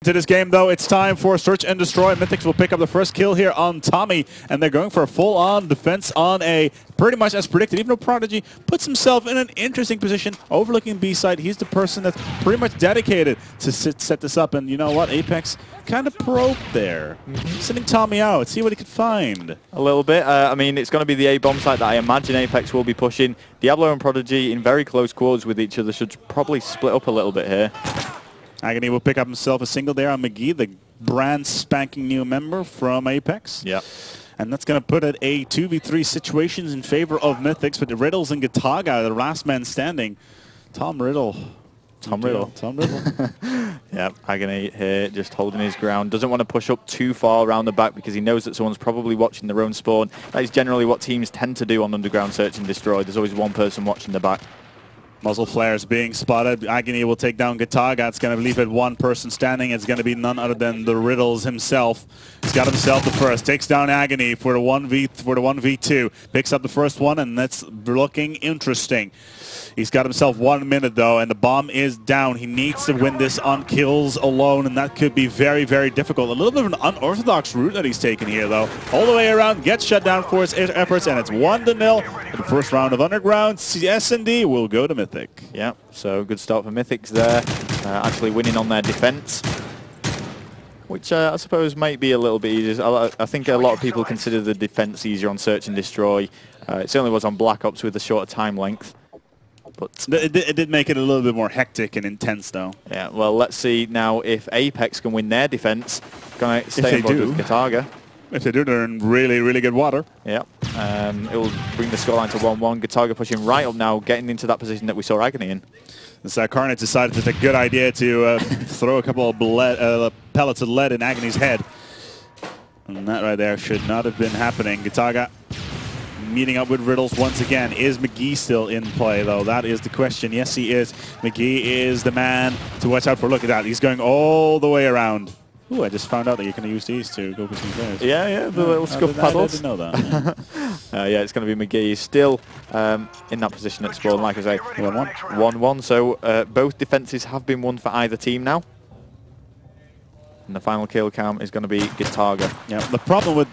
to this game, though. It's time for Search and Destroy. mythiX will pick up the first kill here on Tommy, and they're going for a full-on defense on A, pretty much as predicted, even though Prodigy puts himself in an interesting position, overlooking B side. He's the person that's pretty much dedicated to set this up, and you know what? apeX kind of probed there, sending Tommy out, see what he could find. A little bit. I mean, it's going to be the A-bomb site that I imagine apeX will be pushing. Diablo and Prodigy in very close quarters with each other should probably split up a little bit here. Agony will pick up himself a single there on McGee, the brand spanking new member from apeX. Yeah. And that's going to put it a 2v3 situations in favor of mythiX, but the Riddles and Gataga, the last man standing. Tom Riddle. Yeah, Agony here just holding his ground. Doesn't want to push up too far around the back because he knows that someone's probably watching their own spawn. That is generally what teams tend to do on Underground Search and Destroy. There's always one person watching the back. Muzzle flares being spotted. Agony will take down Gataga. It's going to leave it one person standing. It's going to be none other than the Riddles himself. He's got himself the first. Takes down Agony for the 1v2. Picks up the first one, and that's looking interesting. He's got himself 1 minute, though, and the bomb is down. He needs to win this on kills alone, and that could be very, very difficult. A little bit of an unorthodox route that he's taken here, though. All the way around, gets shut down for his efforts, and it's 1-0 in the first round of Underground. S&D will go to mythiX. Yeah, so good start for mythiX there. Actually winning on their defense, which I suppose might be a little bit easier. I think a lot of people consider the defense easier on Search and Destroy. It certainly was on Black Ops with a shorter time length. But it did make it a little bit more hectic and intense, though. Yeah, well, let's see now if apeX can win their defense. Going to stay on board with Gataga. If they do, they're in really, really good water. Yeah, it will bring the scoreline to 1-1. Gataga pushing right up now, getting into that position that we saw Agony in. So Carnage decided it's a good idea to throw a couple of pellets of lead in Agony's head. And that right there should not have been happening. Gataga meeting up with Riddles once again. Is McGee still in play, though? That is the question. Yes, he is. McGee is the man to watch out for. Look at that. He's going all the way around. Ooh, I just found out that you can use these to go between players. Yeah, the little scuff paddles. I didn't know that. Yeah, it's going to be McGee. He's still in that position at spawn, like I say. 1-1. 1-1, so both defenses have been won for either team now. And the final kill count is going to be Gataga. Yeah, the problem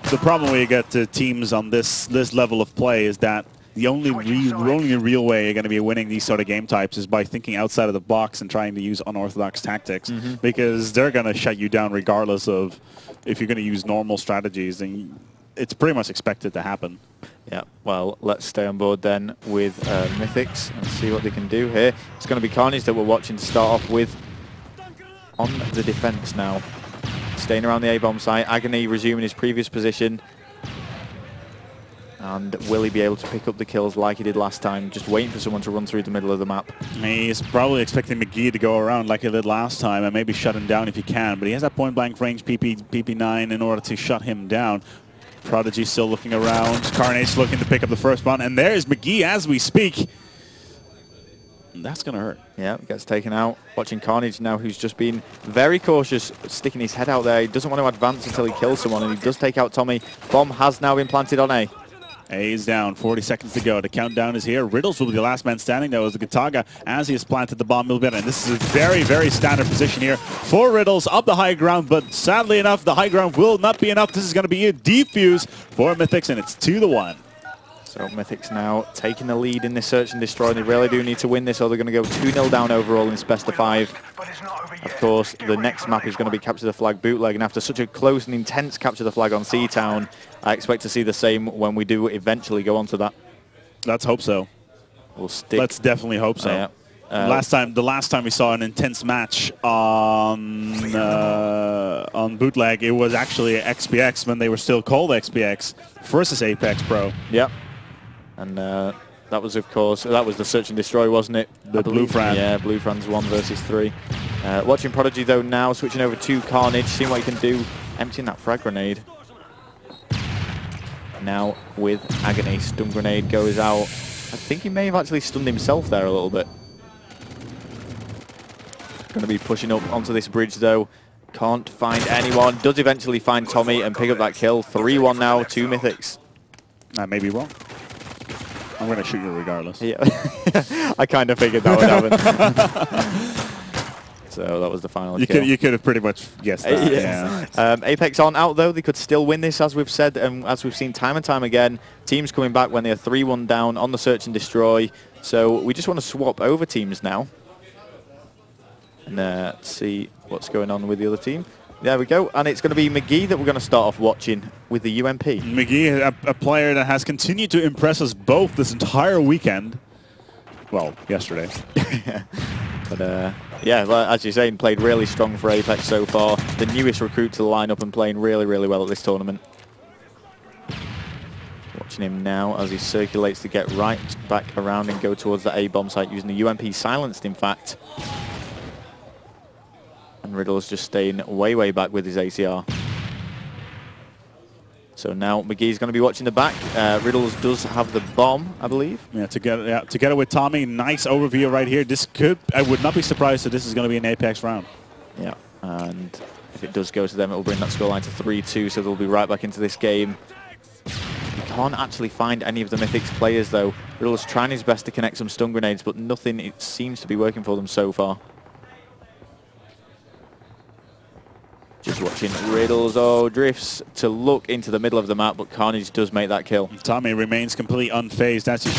when you get to teams on this level of play is that the only real way you're going to be winning these sort of game types is by thinking outside of the box and trying to use unorthodox tactics, because they're going to shut you down regardless of if you're going to use normal strategies, and it's pretty much expected to happen. Yeah, well, let's stay on board then with mythiX and see what they can do here. It's going to be Carnage that we're watching to start off with on the defense now. Staying around the A-bomb site, Agony resuming his previous position. And will he be able to pick up the kills like he did last time, just waiting for someone to run through the middle of the map? He's probably expecting McGee to go around like he did last time and maybe shut him down if he can, but he has that point-blank range PP9 in order to shut him down. Prodigy still looking around. Carnage looking to pick up the first one, and there's McGee as we speak. That's going to hurt. Yeah, gets taken out. Watching Carnage now, who's just been very cautious, sticking his head out there. He doesn't want to advance until he kills someone, and he does take out Tommy. Bomb has now been planted on A. A is down, 40 seconds to go. The countdown is here. Riddles will be the last man standing. That was the Gataga as he has planted the bomb. And this is a very, very standard position here for Riddles up the high ground, but sadly enough, the high ground will not be enough. This is going to be a defuse for mythiX, and it's 2-1. So mythiX now taking the lead in this Search and Destroy. They really do need to win this, or they're going to go 2-0 down overall in this best of 5. Of course, the next map is going to be Capture the Flag Bootleg, and after such a close and intense Capture the Flag on Seatown, I expect to see the same when we do eventually go on to that. Let's hope so. We'll stick. Let's definitely hope so. Yeah. The last time we saw an intense match on Bootleg, it was actually XPX when they were still called XPX versus apeX Pro. Yep. And that was, of course, that was the Search and Destroy, wasn't it? The Blue Fran. Yeah, Blue Fran's 1 versus 3. Watching Prodigy, though, now switching over to Carnage, seeing what he can do, emptying that frag grenade. Now with Agony, stun grenade goes out. I think he may have actually stunned himself there a little bit. Going to be pushing up onto this bridge, though. Can't find anyone. Does eventually find Tommy and pick up that kill. 3-1 now to mythiX. I may be wrong. I'm going to shoot you regardless. Yeah, I kind of figured that would happen. So that was the final you kill. You could have pretty much guessed that. Yeah. apeX aren't out though. They could still win this, as we've said, and as we've seen time and time again. Teams coming back when they're 3-1 down on the search and destroy. So we just want to swap over teams now and see what's going on with the other team. There we go, and it's going to be McGee that we're going to start off watching with the UMP. McGee, a player that has continued to impress us both this entire weekend. Well, yesterday. But yeah, as you're saying, played really strong for apeX so far. The newest recruit to the lineup and playing really, really well at this tournament. Watching him now as he circulates to get right back around and go towards the A-bomb site using the UMP silenced, in fact. And Riddle's just staying way, way back with his ACR. So now McGee's going to be watching the back. Riddles does have the bomb, I believe. Yeah, together with Tommy, nice overview right here. This could, I would not be surprised that this is going to be an apeX round. Yeah, and if it does go to them, it will bring that scoreline to 3-2, so they'll be right back into this game. You can't actually find any of the mythiX players, though. Riddle's trying his best to connect some stun grenades, but nothing, it seems to be working for them so far. Just watching Riddles, drifts to look into the middle of the map, but Carnage does make that kill. Tommy remains completely unfazed. As he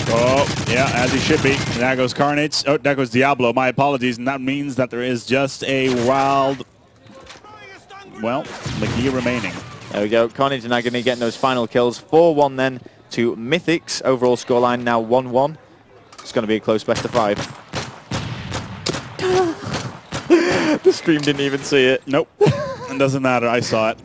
should be. There goes Carnage. Oh, there goes Diablo. My apologies. And that means that there is just a wild, well, McGee remaining. There we go. Carnage and Agony getting those final kills. 4-1 then to mythiX. Overall scoreline now 1-1. It's going to be a close best of 5. The stream didn't even see it. Nope. It doesn't matter. I saw it.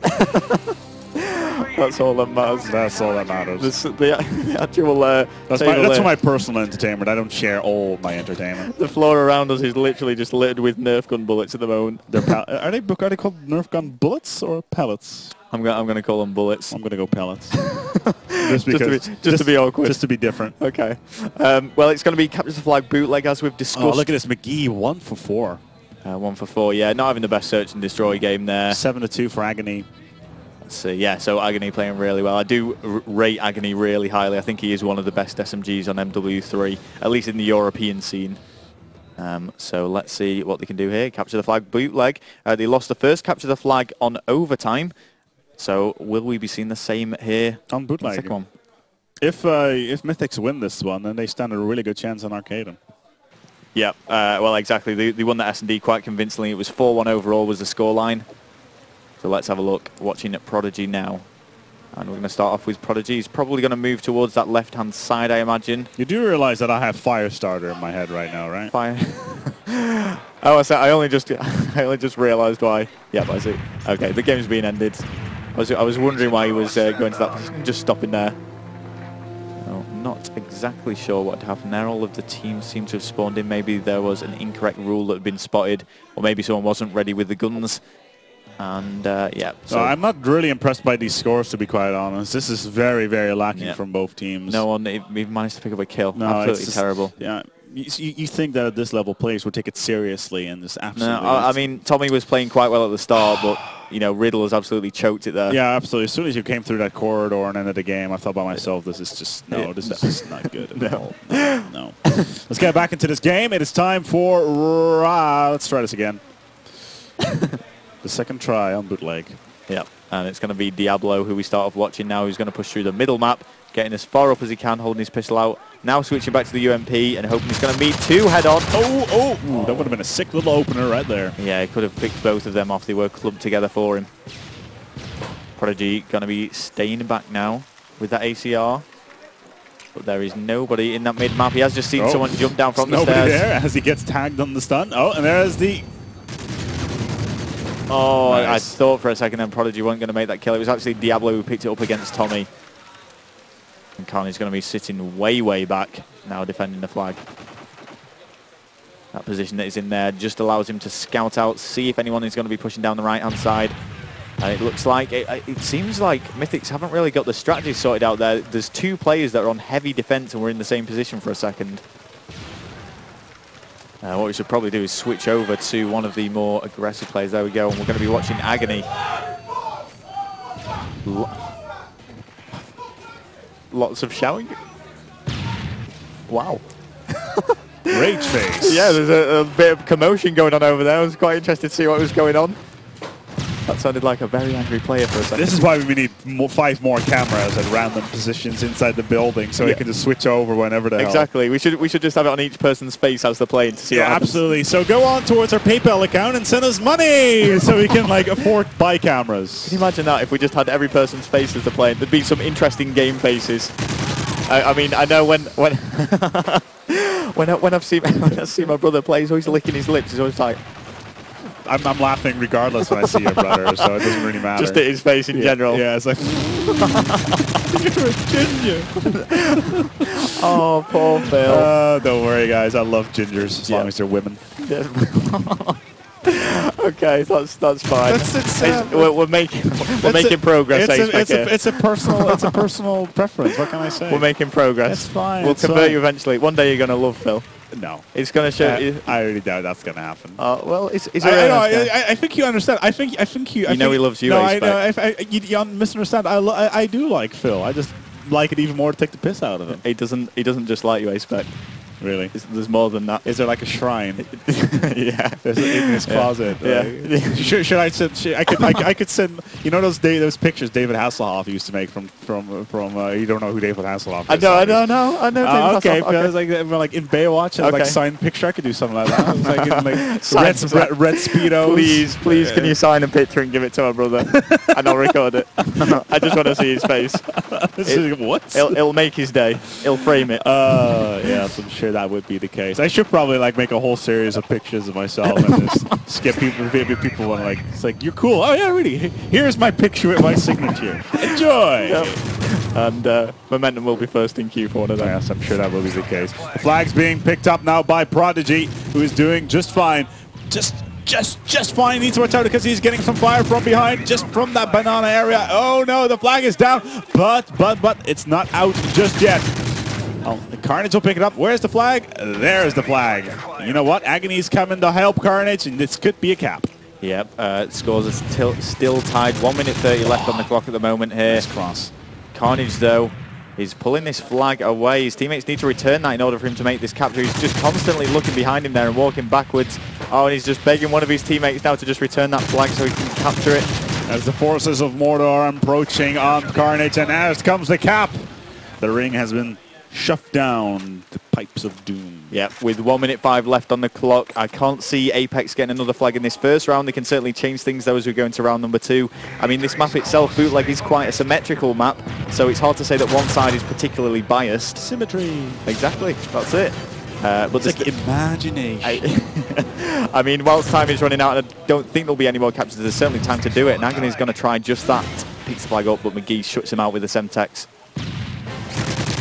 That's all that matters. That's all that matters. The actual that's for my personal entertainment. I don't share all my entertainment. The floor around us is literally just littered with Nerf gun bullets at the moment. Are they called Nerf gun bullets or pellets? I'm gonna call them bullets. I'm gonna go pellets. just to be awkward. Just to be different. Okay. Well, it's gonna be capture the flag bootleg as we've discussed. Oh, look at this, McGee, 1 for 4. 1 for 4, yeah. Not having the best search and destroy game there. 7-2 for Agony. Let's see, yeah, so Agony playing really well. I do rate Agony really highly. I think he is one of the best SMGs on MW3, at least in the European scene. So let's see what they can do here. Capture the flag bootleg. They lost the first capture the flag on overtime. So will we be seeing the same here on bootleg? Second one. If mythiX win this one, then they stand a really good chance on Arcade. Yeah, well, exactly. They won that S&D quite convincingly. It was 4-1 overall was the scoreline. So let's have a look. Watching at Prodigy now. And we're going to start off with Prodigy. He's probably going to move towards that left-hand side, I imagine. You do realize that I have Firestarter in my head right now, right? Fire. Oh, I only just realised why. Yep, I see. Okay, the game's being ended. I was wondering why he was going to that, just stopping there. Not exactly sure what happened there. All of the teams seem to have spawned in. Maybe there was an incorrect rule that had been spotted, or maybe someone wasn't ready with the guns. And yeah. So I'm not really impressed by these scores, to be quite honest. This is very, very lacking from both teams. No one even managed to pick up a kill. No, absolutely just terrible. Yeah. You think that at this level players would take it seriously and just absolutely... No, I mean, Tommy was playing quite well at the start, but, you know, Riddle has absolutely choked it there. Yeah, absolutely. As soon as you came through that corridor and ended the game, I thought by myself, this is just, this is just not good at all. No. Let's get back into this game. It is time for... let's try this again. The second try on bootleg. Yep, and it's going to be Diablo, who we start off watching now, who's going to push through the middle map, getting as far up as he can, holding his pistol out. Now switching back to the UMP and hoping he's going to meet 2 head-on. Ooh, that would have been a sick little opener right there. Yeah, he could have picked both of them off. They were clubbed together for him. Prodigy going to be staying back now with that ACR. But there is nobody in that mid-map. He has just seen someone jump down from the stairs. Nobody there as he gets tagged on the stun. Oh, and there's the... Oh, nice. I thought for a second then Prodigy weren't going to make that kill. It was actually Diablo who picked it up against Tommy. And Carney's going to be sitting way, way back now defending the flag. That position that is in there just allows him to scout out, see if anyone is going to be pushing down the right-hand side. And it looks like, it seems like mythiX haven't really got the strategy sorted out there. There's 2 players that are on heavy defense and we're in the same position for a second. What we should probably do is switch over to one of the more aggressive players. There we go, and we're going to be watching Agony. Lots of shouting. Wow. Rage face. Yeah, there's a bit of commotion going on over there. I was quite interested to see what was going on. That sounded like a very angry player for a second. This is why we need 5 more cameras at random positions inside the building, so we can just switch over whenever the hell. Exactly. We should just have it on each person's face as they're playing to see what happens. Absolutely. So go on towards our PayPal account and send us money so we can like afford buy cameras. Can you imagine that if we just had every person's face as they're playing? There'd be some interesting game faces. I mean, I know when I've seen my brother play, he's always licking his lips. He's always like. I'm laughing regardless when I see your brother, so it doesn't really matter. Just at his face in general. Yeah, it's like, you're a ginger. Oh, poor Phil. Don't worry, guys. I love gingers as long as they're women. Okay, that's fine. We're making progress. It's a personal preference. What can I say? We're making progress. It's fine. We'll convert you eventually. One day you're gonna love Phil. No, it's gonna show you. I really doubt that's gonna happen. Well, I think you understand. I think you. You know he loves you. No, I know. You misunderstand. I do like Phil. I just like it even more to take the piss out of him. He doesn't just like you, I expect. Really? There's more than that. Is there like a shrine? Yeah. There's in his closet. Yeah. Should I send? I could send. You know those pictures David Hasselhoff used to make from you don't know who David Hasselhoff is. I know. Okay, because like in Baywatch, like signed picture, I could do something like that. It's like in like red speedos. Please, can you sign a picture and give it to my brother, and I'll record it. I just want to see his face. What? It'll make his day. He'll frame it. Yes, I'm sure that would be the case. I should probably like make a whole series of pictures of myself and just skip people. Maybe people want like, it's like, you're cool. Oh yeah, really. Here's my picture with my signature. Enjoy. Yep. And Momentum will be first in queue for one of them. Yes, I'm sure that will be the case. The flag's being picked up now by Prodigy, who is doing just fine. Just fine. Needs to watch out because he's getting some fire from behind, just from that banana area. Oh no, the flag is down, but it's not out just yet. Oh, the Carnage will pick it up. Where's the flag? There's the flag. You know what? Agony's coming to help Carnage, and this could be a cap. Yep. Scores are still tied. 1 minute 30 left on the clock at the moment here. Nice cross. Carnage, though, is pulling this flag away. His teammates need to return that in order for him to make this capture. He's just constantly looking behind him there and walking backwards. Oh, and he's just begging one of his teammates now to just return that flag so he can capture it. As the forces of Mordor are approaching on Carnage, and as comes the cap. The ring has been shoved down the pipes of doom. Yep, with 1 minute 5 left on the clock, I can't see apeX getting another flag in this first round. They can certainly change things though as we go into round number 2. I mean, this map itself, Bootleg, is quite a symmetrical map, so it's hard to say that one side is particularly biased. Symmetry. Exactly, that's it. But it's like imagination. I mean, whilst time is running out, and I don't think there'll be any more captures, there's certainly time to do it. And Agony's going to try just that. Picks the flag up, but McGee shuts him out with the Semtex.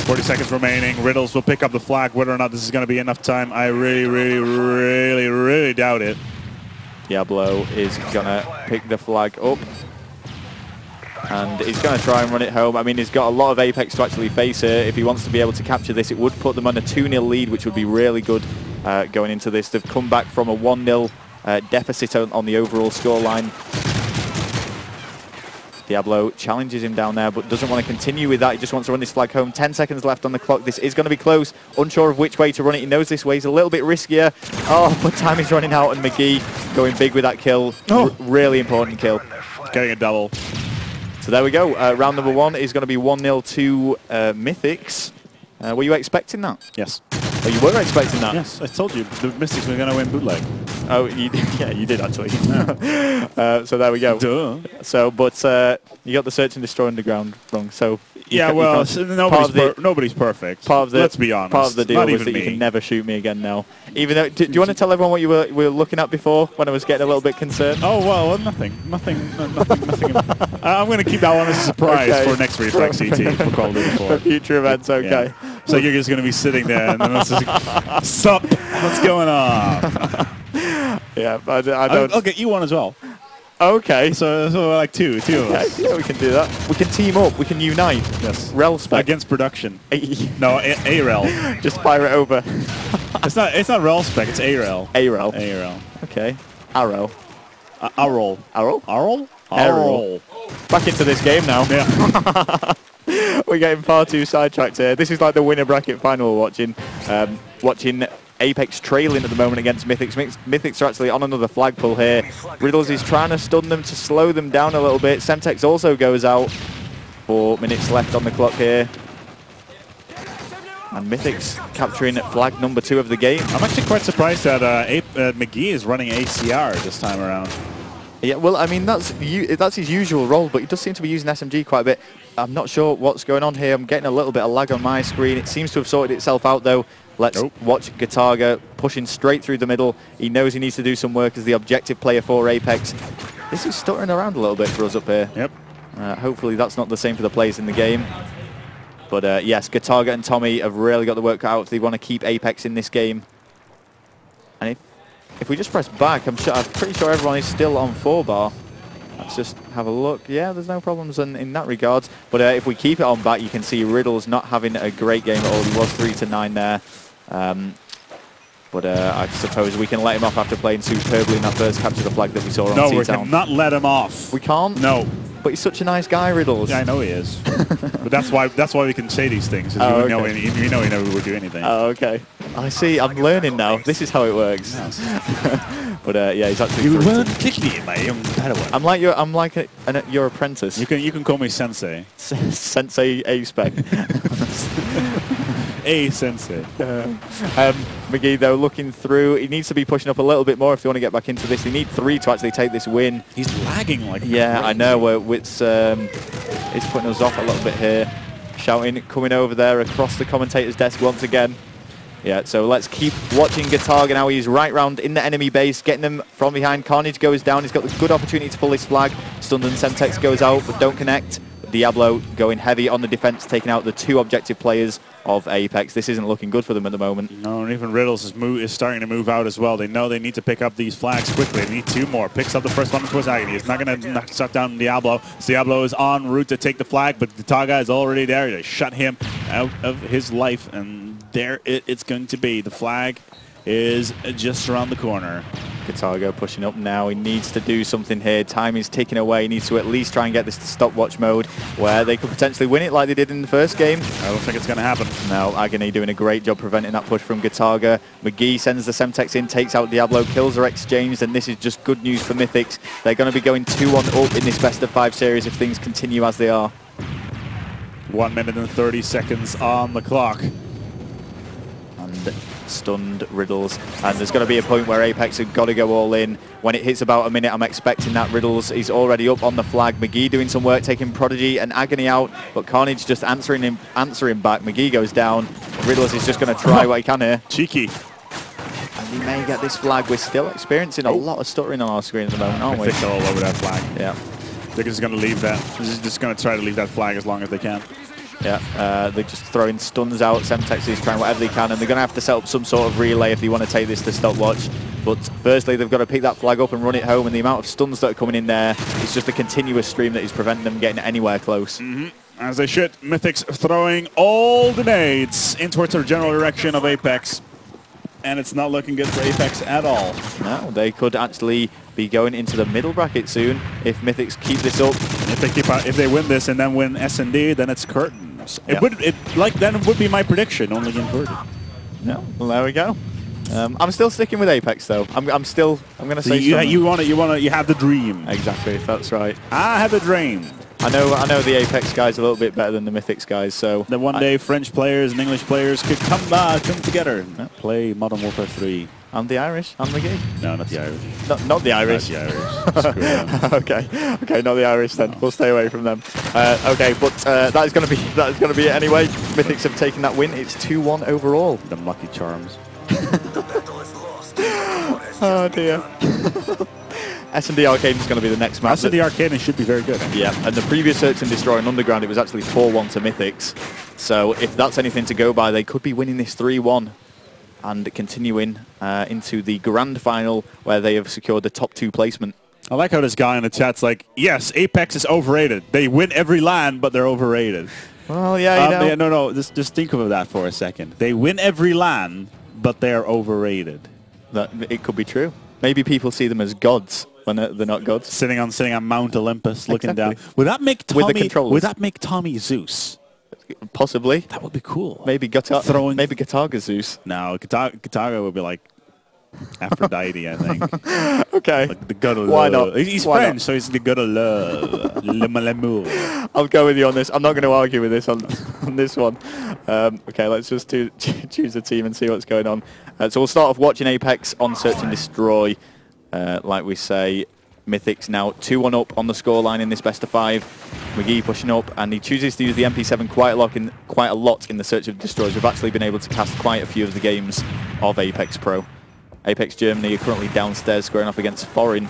40 seconds remaining. Riddles will pick up the flag. Whether or not this is going to be enough time, I really doubt it. Diablo is going to pick the flag up. And he's going to try and run it home. I mean, he's got a lot of apeX to actually face here. If he wants to be able to capture this, it would put them on a 2-0 lead, which would be really good going into this. They've come back from a 1-0 deficit on the overall scoreline. Diablo challenges him down there, but doesn't want to continue with that. He just wants to run this flag home. 10 seconds left on the clock. This is going to be close. Unsure of which way to run it. He knows this way is a little bit riskier. Oh, but time is running out, and McGee going big with that kill. Oh. Really important kill. Getting a double. So there we go. Round number 1 is going to be 1-0 to mythiX. Were you expecting that? Yes. Oh, you were expecting that? Yes, I told you the Mystics were going to win Bootleg. Oh, yeah, you did actually. Yeah. So there we go. Duh. So, but you got the Search and Destroy Underground wrong. So yeah, well, nobody's perfect. Let's be honest. Part of the deal was that you can never shoot me again now. Even though, do you want to tell everyone what you were looking at before when I was getting a little bit concerned? Oh well, nothing. I'm going to keep that one as a surprise for next Reflex GT. For future events, okay. Yeah. So you're just going to be sitting there and then it's just, sup? What's going on? Yeah, I don't. I'll get you one as well. Okay. So like two of us. Yeah, we can do that. We can team up. We can unite. Yes. Rel spec. Against production. No, A-Rel. Just fire it over. It's not Rel spec, it's A-Rel. A-Rel. A-Rel. Okay. Arrow. Arrow. Arrow? Arrow? Arrow. Back into this game now. Yeah. We're getting far too sidetracked here. This is like the winner bracket final we're watching. Watching apeX trailing at the moment against mythiX. mythiX are actually on another flag pull here. Riddles is trying to stun them to slow them down a little bit. Semtex also goes out. 4 minutes left on the clock here. And mythiX capturing flag number 2 of the game. I'm actually quite surprised that McGee is running ACR this time around. Yeah, well, I mean, that's his usual role, but he does seem to be using SMG quite a bit. I'm not sure what's going on here. I'm getting a little bit of lag on my screen. It seems to have sorted itself out, though. Let's watch Gataga pushing straight through the middle. He knows he needs to do some work as the objective player for apeX. This is stuttering around a little bit for us up here. Yep. Hopefully that's not the same for the players in the game. But yes, Gataga and Tommy have really got the work cut out if they want to keep apeX in this game. And if we just press back, I'm pretty sure everyone is still on 4-bar. Let's just have a look. Yeah, there's no problems in that regard. But if we keep it on back, you can see Riddles not having a great game at all. He was 3-9 there. But I suppose we can let him off after playing superbly in that first capture the flag that we saw on No, T-Town. we cannot let him off. We can't? No. But he's such a nice guy, Riddles. Yeah, I know he is. But that's why we can say these things. Oh, you okay. know he never would do anything. Oh, okay. I see. I'm learning now. This is how it works. Yes. But yeah, he's actually. You weren't technically my young Padawan. I'm like your apprentice. You can call me Sensei. Sensei A-Spec. A Sensei. McGee, though, looking through, he needs to be pushing up a little bit more if they want to get back into this. They need 3 to actually take this win. He's lagging like yeah, crazy. I know. It's putting us off a little bit here. Shouting, coming over there across the commentator's desk once again. Yeah, so let's keep watching Gataga now. He's right round in the enemy base, getting them from behind. Carnage goes down. He's got the good opportunity to pull his flag. Stunned and Semtex goes out, but don't connect. Diablo going heavy on the defense, taking out the 2 objective players of apeX. This isn't looking good for them at the moment. No, and even Riddles is starting to move out as well. They know they need to pick up these flags quickly. They need 2 more. Picks up the first one towards Agony. It's not going to shut down Diablo. Diablo is en route to take the flag, but Gataga is already there. They shut him out of his life, and there it's going to be. The flag is just around the corner. Gataga pushing up now. He needs to do something here. Time is ticking away. He needs to at least try and get this to stopwatch mode where they could potentially win it like they did in the first game. I don't think it's going to happen. No, Agony doing a great job preventing that push from Gataga. McGee sends the Semtex in, takes out Diablo, kills are exchanged, and this is just good news for mythiX. They're going to be going 2-1 up in this best of 5 series if things continue as they are. 1 minute and 30 seconds on the clock. And stunned Riddles, and there's going to be a point where apeX have got to go all in. When it hits about a minute, I'm expecting that Riddles is already up on the flag. McGee doing some work, taking Prodigy and Agony out, but Carnage just answering back. McGee goes down. Riddles is just going to try what he can here. Cheeky. And he may get this flag. We're still experiencing a lot of stuttering on our screen at the moment, aren't we? They're all over that flag. Yeah. They're just going to leave that. They're just going to try to leave that flag as long as they can. Yeah, they're just throwing stuns out. Semtex is trying whatever they can, and they're going to have to set up some sort of relay if they want to take this to stopwatch. But firstly, they've got to pick that flag up and run it home, and the amount of stuns that are coming in there is just a continuous stream that is preventing them getting anywhere close. As they should. mythiX throwing all the nades in towards the general direction of apeX. And it's not looking good for apeX at all. No, they could actually be going into the middle bracket soon if mythiX keep this up. If they win this and then win S&D, then it's curtains. Yeah. Then it would be my prediction, only inverted. No, well, there we go. I'm still sticking with apeX though. I'm going to say you have the dream. Exactly, that's right. I have a dream. I know the apeX guys a little bit better than the mythiX guys, so that one day French players and English players could come together and play Modern Warfare 3. And the Irish, and McGee. No, not the Irish. Not the Irish. Not the Irish. Okay, not the Irish then. We'll stay away from them. Okay, but that is going to be it anyway. mythiX have taken that win. It's 2-1 overall. The Lucky Charms. Oh dear. S&D Arcade is going to be the next match. S&D Arcade should be very good. Yeah, and the previous Search and Destroy on Underground, it was actually 4-1 to mythiX. So if that's anything to go by, they could be winning this 3-1 and continuing into the grand final where they have secured the top 2 placement. I like how this guy in the chat's like, yes, apeX is overrated. They win every LAN, but they're overrated. Well, yeah, you know. No, just think of that for a second. They win every LAN, but they're overrated. It could be true. Maybe people see them as gods when they're not gods. Sitting on Mount Olympus, looking down. Would that make Tommy Zeus? Possibly. That would be cool. Maybe Gataga Zeus. No, Gataga would be like Aphrodite, I think. Okay. Like the god of Why love. not? He's Why French, not? so he's the god of love. L'amour. I'll go with you on this. I'm not going to argue with this on this one. Okay, let's just choose a team and see what's going on. So we'll start off watching apeX on Search and Destroy. Like we say, mythiX now 2-1 up on the scoreline in this best of 5. McGee pushing up, and he chooses to use the MP7 quite a lot in the Search and Destroys. We've actually been able to cast quite a few of the games of apeX Pro. apeX Germany are currently downstairs squaring off against Foreign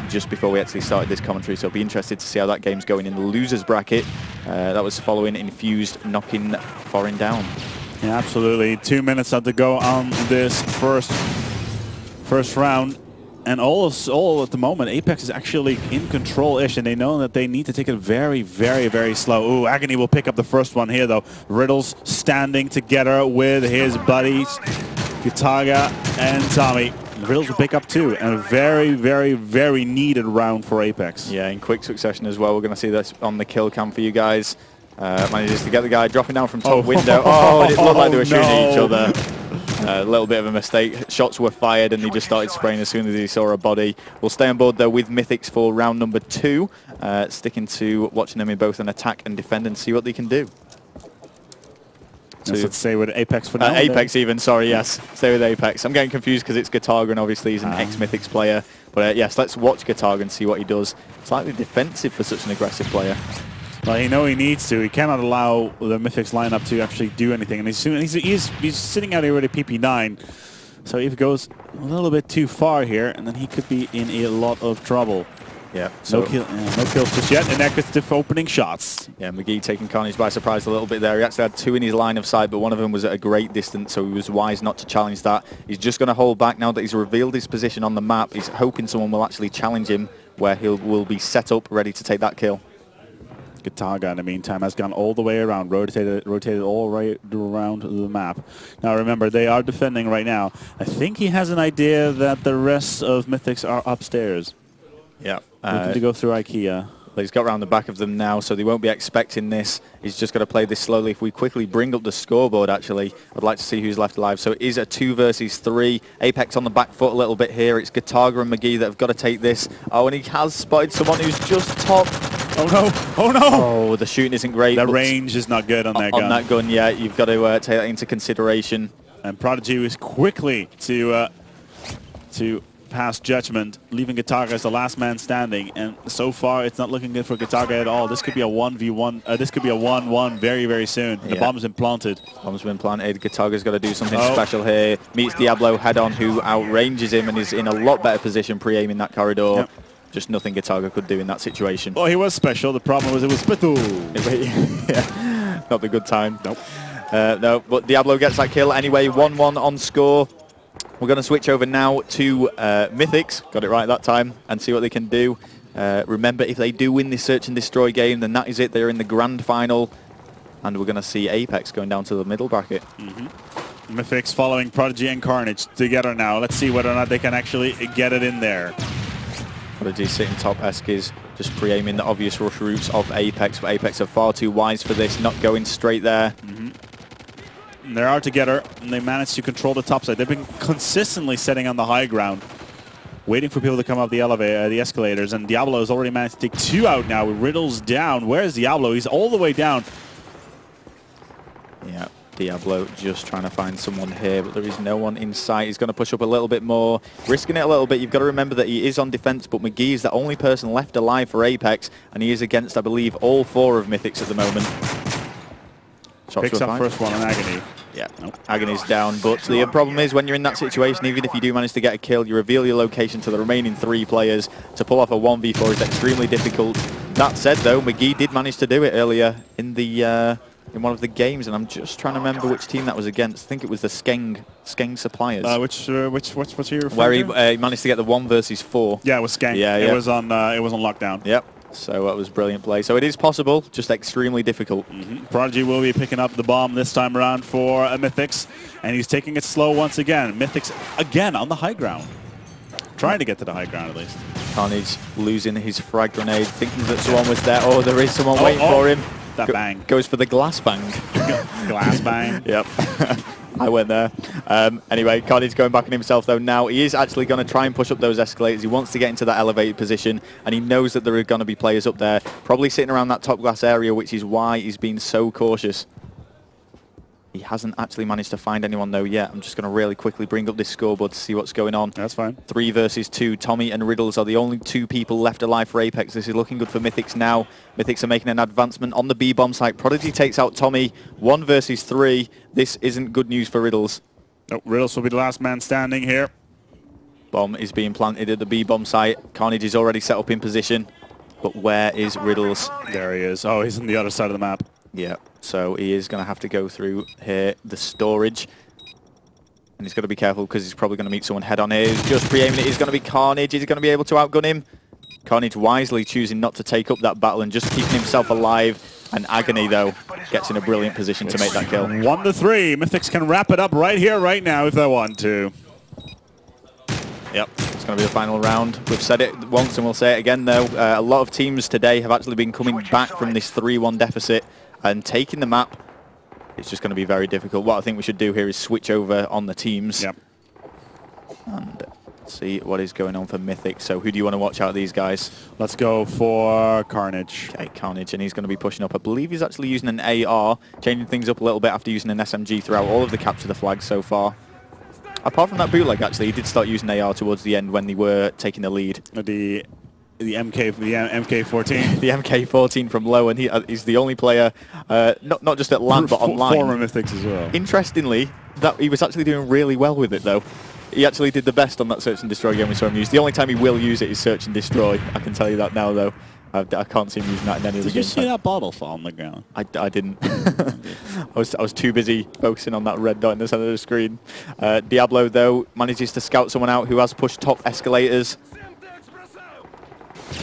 just before we actually started this commentary, so I'll be interested to see how that game's going in the losers bracket. That was following Infused knocking Foreign down. Yeah, absolutely. 2 minutes left to go on this first round. And all at the moment, apeX is actually in control-ish, and they know that they need to take it very, very, very slow. Ooh, Agony will pick up the first one here, though. Riddles standing together with his buddies, Gataga and Tommy. Riddles will pick up two, and a very, very, very needed round for apeX. Yeah, in quick succession as well. We're going to see this on the kill cam for you guys. Manages to get the guy dropping down from top window. Oh, it looked like they were shooting at each other. A little bit of a mistake. Shots were fired and he just started spraying as soon as he saw a body. We'll stay on board though with mythiX for round number 2. Sticking to watching them in both an attack and defend and see what they can do. So let's stay with apeX for now. apeX even, sorry, yes. Stay with apeX. I'm getting confused because it's Gataga and obviously he's an ex-mythiX player. But yes, let's watch Gataga and see what he does. Slightly defensive for such an aggressive player. Well, you know he needs to. He cannot allow the mythiX lineup to actually do anything. And he's sitting out here with a PP9. So if he goes a little bit too far here, and then he could be in a lot of trouble. Yeah. So no kills just yet, and negative opening shots. Yeah, McGee taking Carnage by surprise a little bit there. He actually had 2 in his line of sight, but one of them was at a great distance, so he was wise not to challenge that. He's just going to hold back now that he's revealed his position on the map. He's hoping someone will actually challenge him, where will be set up, ready to take that kill. Gataga, in the meantime, has gone all the way around, rotated all right around the map. Now, remember, they are defending right now. I think he has an idea that the rest of mythiX are upstairs. Yeah. Looking to go through IKEA. Well, he's got around the back of them now, so they won't be expecting this. He's just got to play this slowly. If we quickly bring up the scoreboard, actually, I'd like to see who's left alive. So it is a 2 versus 3. apeX on the back foot a little bit here. It's Gataga and McGee that have got to take this. Oh, and he has spotted someone who's just top. Oh, no. Oh, no. Oh, the shooting isn't great. The range is not good on that gun. On that gun, yeah. You've got to take that into consideration. And Prodigy was quickly to pass judgment, leaving Gataga as the last man standing. And so far, it's not looking good for Gataga at all. This could be a 1v1. This could be a 1-1 very, very soon. The bomb's been planted. Bomb's been planted. Gataga's got to do something special here. Meets Diablo head-on, who outranges him and is in a lot better position pre-aiming that corridor. Yep. Just nothing Gataga could do in that situation. Well, he was special. The problem was it was Spittle. Yeah, not the good time. Nope. No, but Diablo gets that kill anyway. 1-1 on score. We're going to switch over now to mythiX, got it right that time, and see what they can do. Remember, if they do win this Search and Destroy game, then that is it. They're in the grand final, and we're going to see apeX going down to the middle bracket. mythiX following Prodigy and Carnage together now. Let's see whether or not they can actually get it in there. Prodigy sitting top Eskies, just pre-aiming the obvious rush routes of apeX, but apeX are far too wise for this, not going straight there. They are together, and they managed to control the top side. They've been consistently sitting on the high ground, waiting for people to come up the elevator, the escalators, and Diablo has already managed to take 2 out now. Riddles down. Where's Diablo? He's all the way down. Yeah, Diablo just trying to find someone here, but there is no one in sight. He's going to push up a little bit more, risking it a little bit. You've got to remember that he is on defense, but McGee is the only person left alive for apeX, and he is against, I believe, all 4 of mythiX at the moment. Shots Picks up first one on Agony. Yeah, nope. Agony's down, but the problem is when you're in that situation, even if you do manage to get a kill, you reveal your location to the remaining 3 players. To pull off a 1v4 is extremely difficult. That said, though, McGee did manage to do it earlier in the in one of the games, and I'm just trying to remember which team that was against. I think it was the Skeng Suppliers. What's your referring where he managed to get the 1 versus 4. Yeah, it was Skeng. Yeah, it was on lockdown. Yep. So that was brilliant play. So it is possible, just extremely difficult. Prodigy will be picking up the bomb this time around for mythiX, and he's taking it slow once again. mythiX again on the high ground, trying to get to the high ground at least. Carnage losing his frag grenade, thinking that someone was there. Oh, there is someone waiting for him. That bang. Goes for the glass bang. Glass bang. Yep. I went there. Anyway, Carnage going back on himself though now. He is actually going to try and push up those escalators. He wants to get into that elevated position, and he knows that there are going to be players up there, probably sitting around that top glass area, which is why he's been so cautious. He hasn't actually managed to find anyone though yet. I'm just going to really quickly bring up this scoreboard to see what's going on. That's fine. 3 versus 2. Tommy and Riddles are the only 2 people left alive for apeX. This is looking good for mythiX now. mythiX are making an advancement on the B-bomb site. Prodigy takes out Tommy. 1 versus 3. This isn't good news for Riddles. Nope, Riddles will be the last man standing here. Bomb is being planted at the B-bomb site. Carnage is already set up in position. But where is Riddles? There he is. Oh, he's on the other side of the map. Yeah, so he is going to have to go through here, the storage. And he's got to be careful because he's probably going to meet someone head on here. He's just pre-aiming it. He's going to be Carnage. Is he going to be able to outgun him? Carnage wisely choosing not to take up that battle and just keeping himself alive. And Agony, though, gets in a brilliant position to make that kill. 1-3. mythiX can wrap it up right here, right now, if they want to. Yep, it's going to be the final round. We've said it once and we'll say it again, though. A lot of teams today have actually been coming back from this 3-1 deficit and taking the map. It's just going to be very difficult. What I think we should do here is switch over on the teams. Yep. And see what is going on for mythiX. So who do you want to watch out of these guys? Let's go for Carnage. Okay, Carnage, and he's going to be pushing up. I believe he's actually using an AR, changing things up a little bit after using an SMG throughout all of the capture the flag so far. Apart from that bootleg, actually, he did start using AR towards the end when they were taking the lead. The MK14. The MK14 from low, and he's the only player, not just at LAN, but online. Former mythiX as well. Interestingly, that he was actually doing really well with it, though. He actually did the best on that Search and Destroy game we saw him use. The only time he will use it is Search and Destroy. I can tell you that now, though. I can't see him using that in any of the games. Did you see that bottle fall on the ground? I didn't. I was too busy focusing on that red dot in the center of the screen. Diablo, though, manages to scout someone out who has pushed top escalators.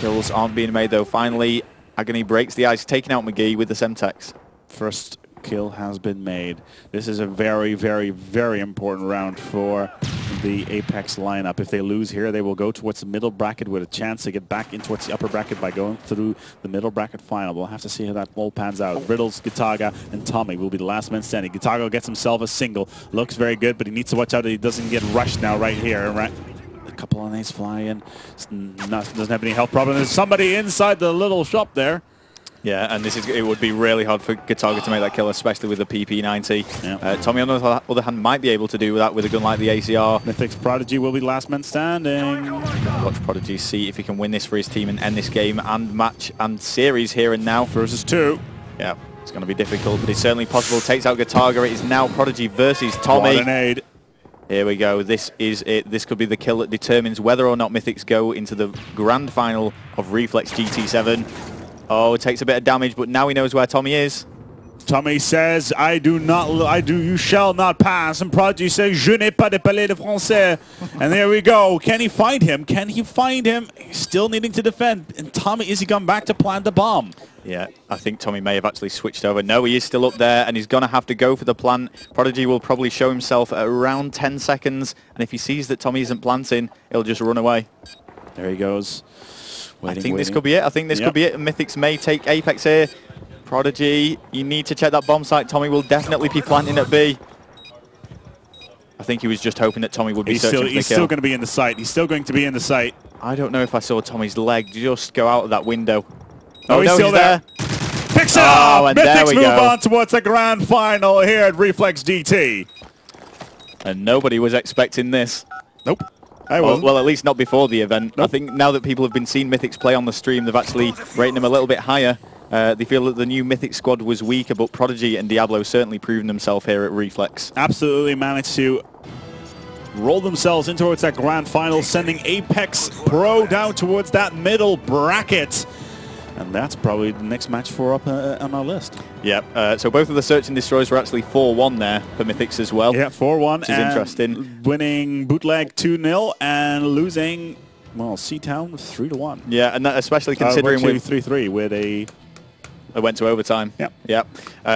Kills aren't being made, though. Finally, Agony breaks the ice, taking out McGee with the Semtex. First kill has been made. This is a very, very, very important round for the apeX lineup. If they lose here, they will go towards the middle bracket with a chance to get back in towards the upper bracket by going through the middle bracket final. We'll have to see how that all pans out. Riddles, Gitaga, and Tommy will be the last men standing. Gitaga gets himself a single. Looks very good, but he needs to watch out that he doesn't get rushed now right here. Right? A couple of nades fly in. Doesn't have any health problem. There's somebody inside the little shop there. Yeah, and it would be really hard for Gitaga to make that kill, especially with the PP90. Yeah. Tommy, on the other hand, might be able to do that with a gun like the ACR. mythiX Prodigy will be last man standing. Watch Prodigy see if he can win this for his team and end this game and match and series here and now. Versus 2. Yeah, it's going to be difficult, but it's certainly possible. Takes out Gitaga. It is now Prodigy versus Tommy. What a nade. Here we go. This is it. This could be the kill that determines whether or not mythiX go into the grand final of Reflex GT7. Oh, it takes a bit of damage, but now he knows where Tommy is. Tommy says, you shall not pass. And Prodigy says, je n'ai pas de palais de français. And there we go. Can he find him? Can he find him? He's still needing to defend. And Tommy, is he gone back to plant the bomb? Yeah, I think Tommy may have actually switched over. No, he is still up there, and he's going to have to go for the plant. Prodigy will probably show himself at around 10 seconds. And if he sees that Tommy isn't planting, he'll just run away. There he goes. Waiting. This could be it. I think this could be it. mythiX may take apeX here. Prodigy, you need to check that bomb site. Tommy will definitely be planting at B. I think he was just hoping that Tommy would be searching for the kill. He's still going to be in the site. He's still going to be in the site. I don't know if I saw Tommy's leg just go out of that window. Oh, he's still there. Picks it up! And there we mythiX move go. on towards the grand final here at Reflex GT. And nobody was expecting this. Nope. Well, at least not before the event. Nope. I think now that people have been seeing mythiX play on the stream, they've actually rated them a little bit higher. They feel that the new mythiX squad was weaker, but Prodigy and Diablo certainly proven themselves here at Reflex. Absolutely managed to roll themselves in towards that grand final, sending apeX Pro down towards that middle bracket. And that's probably the next match for up on our list. Yeah, so both of the Search and Destroys were actually 4-1 there for mythiX as well. Yeah, 4-1. Which is interesting. Winning Bootleg 2-0 and losing, well, C-Town 3-1. Yeah, and that especially considering with 3-3 with It went to overtime. Yeah.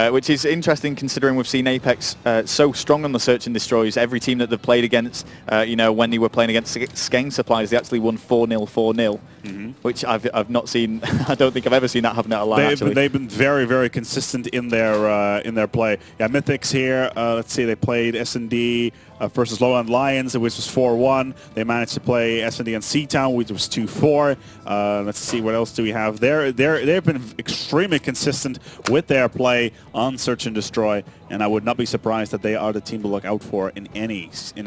Which is interesting considering we've seen apeX so strong on the search and destroys. Every team that they've played against, you know, when they were playing against Skeng Supplies, they actually won 4-0, 4-0, which I've not seen. I don't think I've ever seen that happen at a LAN, actually. They've been very, very consistent in their play. Yeah, mythiX here. Let's see, they played S&D versus Lowland Lions, which was 4-1. They managed to play S&D and Seatown, which was 2-4. Let's see, what else do we have? They've been extremely consistent with their play on Search and Destroy, and I would not be surprised that they are the team to look out for in any Search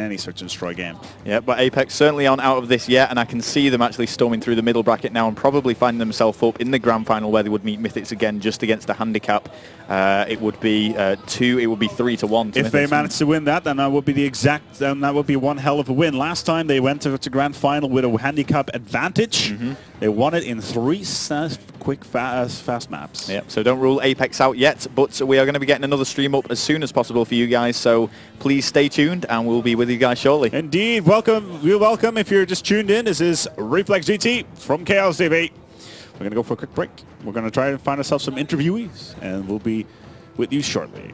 and Destroy game. Yeah, but apeX certainly aren't out of this yet, and I can see them actually storming through the middle bracket now and probably finding themselves up in the grand final where they would meet mythiX again just against a handicap. It would be 3-1. If they manage to win that, then that would be that would be one hell of a win. Last time they went to grand final with a handicap advantage. They won it in 3 quick, fast maps. Yeah, so don't rule apeX out yet, but we are going to be getting another stream up as soon as possible for you guys, so please stay tuned and we'll be with you guys shortly. Indeed. Welcome. You're welcome if you're just tuned in. This is Reflex GT from Chaos TV. We're going to go for a quick break. We're going to try and find ourselves some interviewees, and we'll be with you shortly.